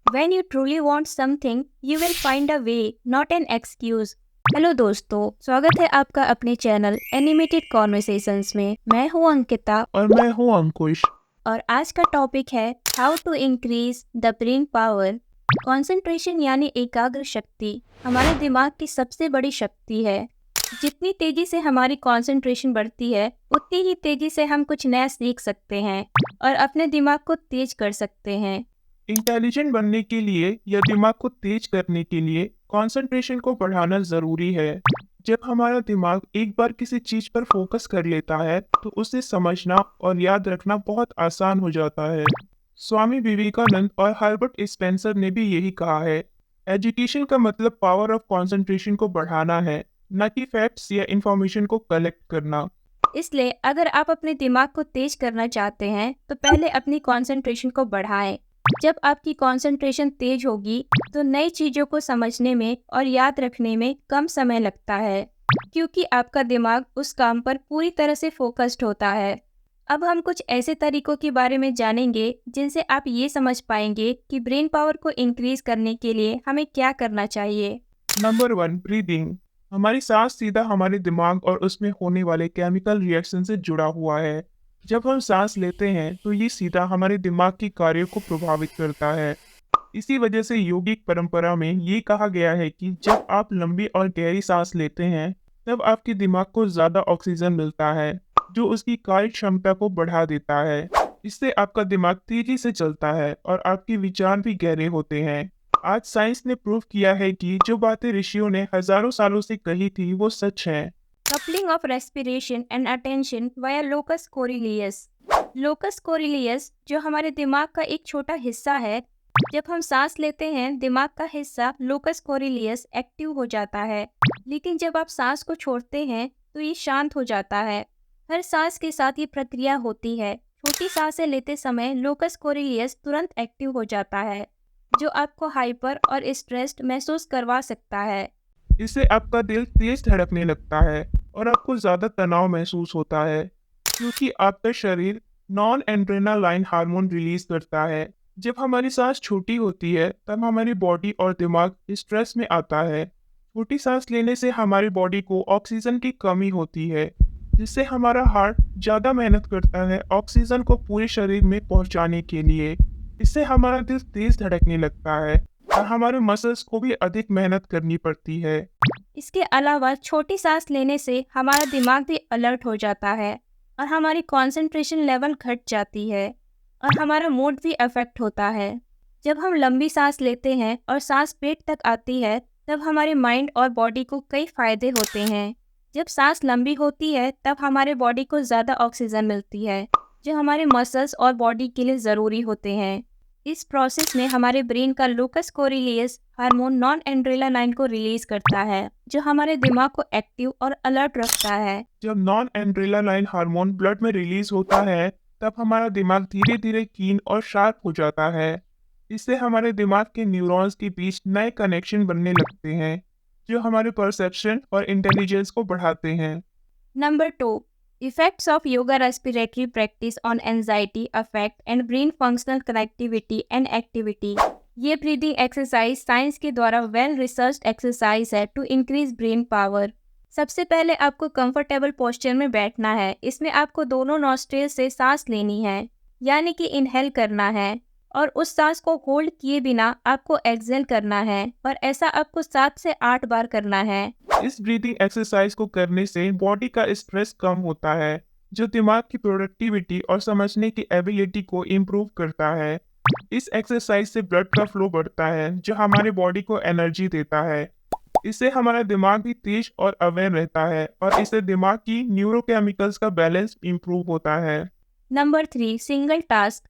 When you truly want something, you will find a way, not an excuse. Hello दोस्तों, स्वागत है आपका अपने चैनल एनिमेटेड कॉन्वर्सेशंस में। मैं हूं अंकिता और मैं हूँ अंकुश। और आज का टॉपिक है how to increase the brain power. Concentration यानी एकाग्र शक्ति हमारे दिमाग की सबसे बड़ी शक्ति है। जितनी तेजी से हमारी कंसंट्रेशन बढ़ती है, उतनी ही तेजी से हम कुछ नया सीख सकते हैं और अपने दिमाग को तेज कर सकते हैं। इंटेलिजेंट बनने के लिए या दिमाग को तेज करने के लिए कंसंट्रेशन को बढ़ाना जरूरी है। जब हमारा दिमाग एक बार किसी चीज पर फोकस कर लेता है तो उसे समझना और याद रखना बहुत आसान हो जाता है। स्वामी विवेकानंद और हर्बर्ट स्पेंसर ने भी यही कहा है, एजुकेशन का मतलब पावर ऑफ कंसंट्रेशन को बढ़ाना है, न कि फैक्ट्स या इंफॉर्मेशन को कलेक्ट करना। इसलिए अगर आप अपने दिमाग को तेज करना चाहते हैं तो पहले अपनी कंसंट्रेशन को बढ़ाएं। जब आपकी कंसंट्रेशन तेज होगी तो नई चीज़ों को समझने में और याद रखने में कम समय लगता है, क्योंकि आपका दिमाग उस काम पर पूरी तरह से फोकस्ड होता है। अब हम कुछ ऐसे तरीकों के बारे में जानेंगे जिनसे आप ये समझ पाएंगे कि ब्रेन पावर को इंक्रीज करने के लिए हमें क्या करना चाहिए। Number 1, breathing. हमारी सांस सीधा हमारे दिमाग और उसमें होने वाले केमिकल रिएक्शन से जुड़ा हुआ है। जब हम सांस लेते हैं तो ये सीधा हमारे दिमाग की कार्यों को प्रभावित करता है। इसी वजह से योगिक परंपरा में ये कहा गया है कि जब आप लंबी और गहरी सांस लेते हैं तब आपके दिमाग को ज्यादा ऑक्सीजन मिलता है, जो उसकी कार्य क्षमता को बढ़ा देता है। इससे आपका दिमाग तेजी से चलता है और आपके विचार भी गहरे होते हैं। आज साइंस ने प्रूव किया है कि जो बातें ऋषियों ने हजारों सालों से कही थी वो सच है। Coupling of respiration and attention via locus coeruleus. Locus coeruleus जो हमारे दिमाग का एक छोटा हिस्सा है। जब हम सांस लेते हैं दिमाग का हिस्सा लोकस कोरिलियस एक्टिव हो जाता है, लेकिन जब आप सांस को छोड़ते हैं तो ये शांत हो जाता है। हर सांस के साथ ये प्रक्रिया होती है। छोटी सांसें लेते समय लोकस कोरिलियस तुरंत एक्टिव हो जाता है, जो आपको हाइपर और स्ट्रेस्ड महसूस करवा सकता है। इससे आपका दिल तेज धड़कने लगता है और आपको ज्यादा तनाव महसूस होता है, क्योंकि आपका शरीर नॉन एड्रेनालाइन हार्मोन रिलीज करता है। जब हमारी सांस छोटी होती है तब हमारी बॉडी और दिमाग स्ट्रेस में आता है। छोटी सांस लेने से हमारी बॉडी को ऑक्सीजन की कमी होती है, जिससे हमारा हार्ट ज्यादा मेहनत करता है ऑक्सीजन को पूरे शरीर में पहुंचाने के लिए। इससे हमारा दिल तेज धड़कने लगता है और हमारे मसल्स को भी अधिक मेहनत करनी पड़ती है। इसके अलावा छोटी सांस लेने से हमारा दिमाग भी अलर्ट हो जाता है और हमारी कंसंट्रेशन लेवल घट जाती है और हमारा मूड भी अफेक्ट होता है। जब हम लंबी सांस लेते हैं और सांस पेट तक आती है तब हमारे माइंड और बॉडी को कई फायदे होते हैं। जब सांस लंबी होती है तब हमारे बॉडी को ज़्यादा ऑक्सीजन मिलती है, जो हमारे मसल्स और बॉडी के लिए ज़रूरी होते हैं। इस प्रोसेस में हमारे ब्रेन का लोकस कोरिलियस हार्मोन नॉन एड्रेनालाइन को रिलीज करता है, जो हमारे दिमाग को एक्टिव और अलर्ट रखता है। जब नॉन एड्रेनालाइन हार्मोन ब्लड में रिलीज होता है तब हमारा दिमाग धीरे धीरे कीन और शार्प हो जाता है। इससे हमारे दिमाग के न्यूरॉन्स के बीच नए कनेक्शन बनने लगते हैं, जो हमारे परसेप्शन और इंटेलिजेंस को बढ़ाते हैं। Number 2, effects of yoga respiratory practice on anxiety affect and brain functional connectivity and activity. ये ब्रीदिंग एक्सरसाइज साइंस के द्वारा वेल रिसर्च्ड एक्सरसाइज है टू इंक्रीज ब्रेन पावर। सबसे पहले आपको कंफर्टेबल पोस्चर में बैठना है। इसमें आपको दोनों नॉस्ट्रिल से सांस लेनी है, यानी कि इनहेल करना है, और उस सांस को होल्ड किए बिना आपको एक्सहेल करना है, और ऐसा आपको 7 से 8 बार करना है। इस ब्रीदिंग एक्सरसाइज को करने से बॉडी का स्ट्रेस कम होता है, जो दिमाग की प्रोडक्टिविटी और समझने की एबिलिटी को इम्प्रूव करता है। इस एक्सरसाइज से ब्लड का फ्लो बढ़ता है, जो हमारे बॉडी को एनर्जी देता है। इससे हमारा दिमाग भी तेज और अवेयर रहता है और इससे दिमाग की न्यूरोकेमिकल्स का बैलेंस इम्प्रूव होता है। Number 3, single task.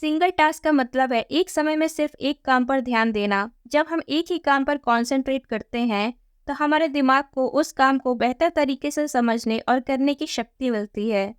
Single task का मतलब है एक समय में सिर्फ एक काम पर ध्यान देना। जब हम एक ही काम पर कंसंट्रेट करते हैं तो हमारे दिमाग को उस काम को बेहतर तरीके से समझने और करने की शक्ति मिलती है।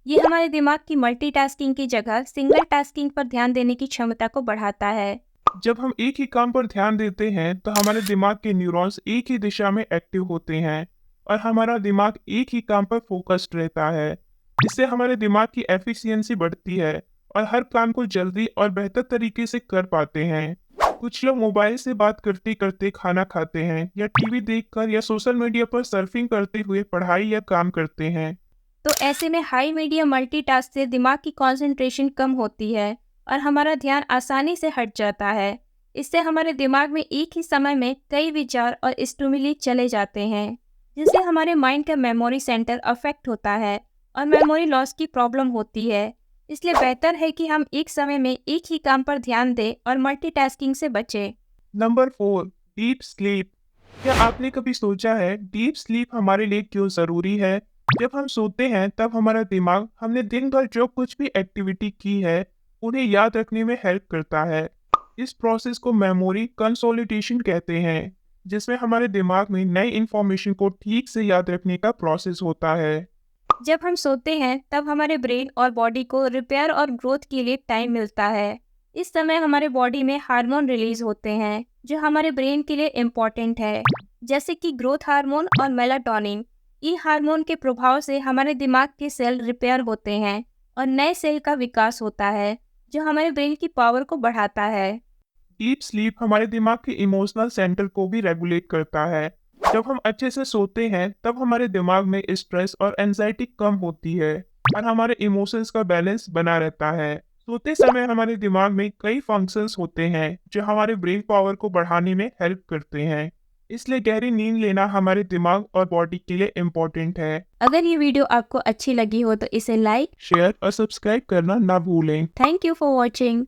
ये हमारे दिमाग की मल्टीटास्किंग की जगह सिंगल टास्किंग पर ध्यान देने की क्षमता को बढ़ाता है। जब हम एक ही काम पर ध्यान देते हैं तो हमारे दिमाग के न्यूरॉन्स एक ही दिशा में एक्टिव होते हैं और हमारा दिमाग एक ही काम पर फोकस्ड रहता है। इससे हमारे दिमाग की एफिशिएंसी बढ़ती है और हर काम को जल्दी और बेहतर तरीके से कर पाते हैं। कुछ लोग मोबाइल से बात करते करते खाना खाते हैं या टीवी देखकर या सोशल मीडिया पर सर्फिंग करते हुए पढ़ाई या काम करते हैं। तो ऐसे में हाई मीडिया मल्टीटास्क से दिमाग की कंसंट्रेशन कम होती है और हमारा ध्यान आसानी से हट जाता है। इससे हमारे दिमाग में एक ही समय में कई विचार और स्टिमुली चले जाते हैं, जिससे हमारे माइंड का मेमोरी सेंटर अफेक्ट होता है और मेमोरी लॉस की प्रॉब्लम होती है। इसलिए बेहतर है कि हम एक समय में एक ही काम पर ध्यान दें और मल्टीटास्किंग से बचें। Number 4, deep sleep. क्या आपने कभी सोचा है डीप स्लीप हमारे लिए क्यों ज़रूरी है? जब हम सोते हैं तब हमारा दिमाग हमने दिन भर जो कुछ भी एक्टिविटी की है, उन्हें याद रखने में हेल्प करता है। इस प्रोसेस को मेमोरी कंसोलिडेशन कहते हैं, जिसमें हमारे दिमाग में नई इन्फॉर्मेशन को ठीक से याद रखने का प्रोसेस होता है। जब हम सोते हैं तब हमारे ब्रेन और बॉडी को रिपेयर और ग्रोथ के लिए टाइम मिलता है। इस समय हमारे बॉडी में हार्मोन रिलीज होते हैं जो हमारे ब्रेन के लिए इम्पोर्टेंट है, जैसे कि ग्रोथ हार्मोन और मेलाटोनिन। इन हार्मोन के प्रभाव से हमारे दिमाग के सेल रिपेयर होते हैं और नए सेल का विकास होता है, जो हमारे ब्रेन की पावर को बढ़ाता है। डीप स्लीप हमारे दिमाग के इमोशनल सेंटर को भी रेगुलेट करता है। जब हम अच्छे से सोते हैं तब हमारे दिमाग में स्ट्रेस और एंजाइटी कम होती है और हमारे इमोशंस का बैलेंस बना रहता है। सोते समय हमारे दिमाग में कई फंक्शंस होते हैं जो हमारे ब्रेन पावर को बढ़ाने में हेल्प करते हैं। इसलिए गहरी नींद लेना हमारे दिमाग और बॉडी के लिए इम्पोर्टेंट है। अगर ये वीडियो आपको अच्छी लगी हो तो इसे लाइक। शेयर और सब्सक्राइब करना ना भूलें। Thank you for watching.